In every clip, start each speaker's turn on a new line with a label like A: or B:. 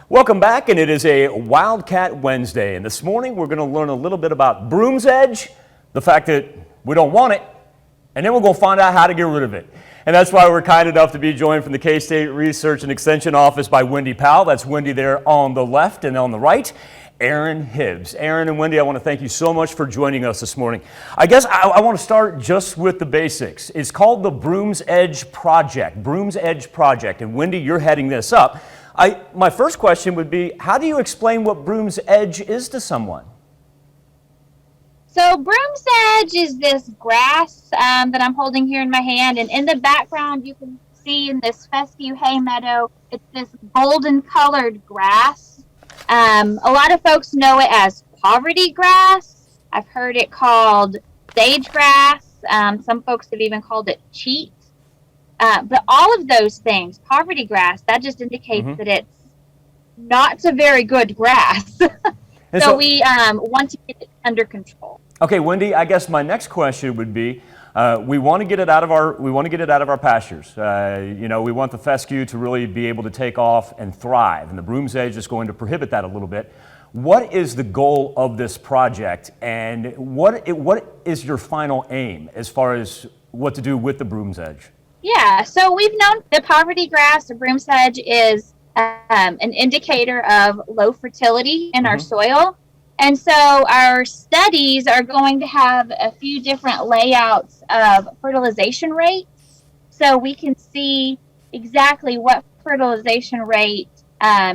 A: Welcome back, and it is a Wildcat Wednesday. And this morning we're going to learn a little bit about broom's edge, the fact that we don't want it, and then we're going to find out how to get rid of it. And that's why we're kind enough to be joined from the K-State Research and Extension Office by Wendy Powell. That's Wendy there on the left, and on the right, Aaron Hibbs. Aaron and Wendy, I want to thank you so much for joining us this morning. I guess I want to start just with the basics. It's called the Broom's Edge Project. Broom's Edge Project. And Wendy, you're heading this up. My first question would be, how do you explain what Broom's Edge is to someone?
B: So Broom's Edge is this grass that I'm holding here in my hand, and in the background you can see in this fescue hay meadow, it's this golden colored grass. A lot of folks know it as poverty grass. I've heard it called sage grass. Some folks have even called it cheat. But all of those things, poverty grass, that just indicates that it's not a very good grass. so we want to get it under control.
A: Okay, Wendy, I guess my next question would be, we want to get it out of our pastures. We want the fescue to really be able to take off and thrive, and the Broom's Edge is going to prohibit that a little bit. What is the goal of this project, and what is your final aim as far as what to do with the Broom's Edge?
B: Yeah, so we've known the poverty grass, the Broom's Edge, is an indicator of low fertility in our soil. And so our studies are going to have a few different layouts of fertilization rates, so we can see exactly what fertilization rate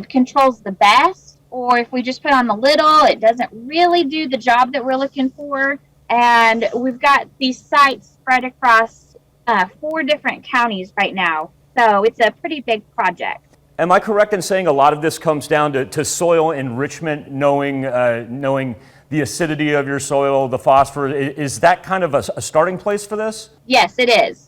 B: controls the best, or if we just put on the little, it doesn't really do the job that we're looking for. And we've got these sites spread across 4 different counties right now, so it's a pretty big project.
A: Am I correct in saying a lot of this comes down to soil enrichment, knowing the acidity of your soil, the phosphorus? Is that kind of a starting place for this?
B: Yes, it is.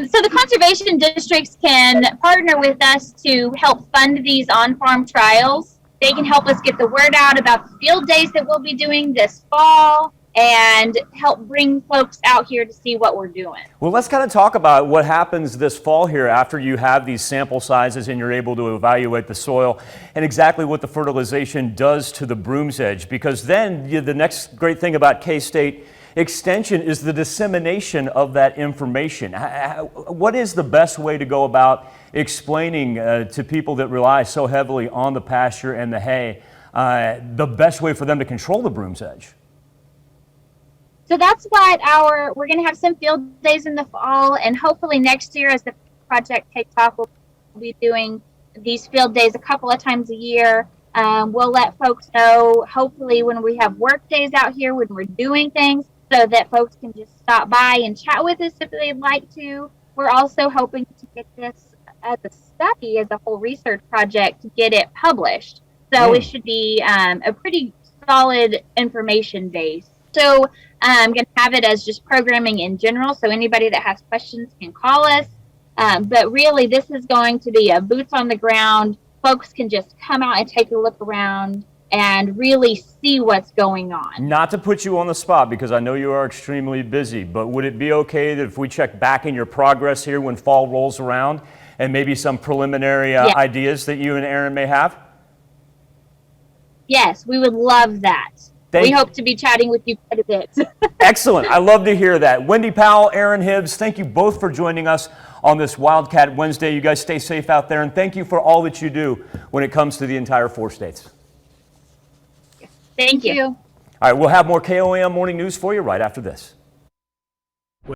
B: So the conservation districts can partner with us to help fund these on-farm trials. They can help us get the word out about the field days that we'll be doing this fall, and help bring folks out here to see what we're doing.
A: Well, let's kind of talk about what happens this fall here after you have these sample sizes and you're able to evaluate the soil, and exactly what the fertilization does to the Broom's Edge. Because then the next great thing about K-State Extension is the dissemination of that information. What is the best way to go about explaining to people that rely so heavily on the pasture and the hay, the best way for them to control the Broom's Edge?
B: So that's what we're going to have some field days in the fall, and hopefully next year as the project takes off, we'll be doing these field days a couple of times a year. We'll let folks know, hopefully when we have work days out here, when we're doing things, so that folks can just stop by and chat with us if they'd like to. We're also hoping to get this as a study, as a whole research project, to get it published. So it should be a pretty solid information base. So I'm going to have it as just programming in general, so anybody that has questions can call us. But really, this is going to be a boots on the ground. Folks can just come out and take a look around and really see what's going on.
A: Not to put you on the spot, because I know you are extremely busy, but would it be okay that if we check back in your progress here when fall rolls around, and maybe some preliminary ideas that you and Aaron may have?
B: Yes, we would love that. We hope to be chatting with you quite a bit.
A: Excellent. I love to hear that. Wendy Powell, Aaron Hibbs, thank you both for joining us on this Wildcat Wednesday. You guys stay safe out there, and thank you for all that you do when it comes to the entire 4 states.
B: Thank you.
A: All right, we'll have more KOAM Morning News for you right after this.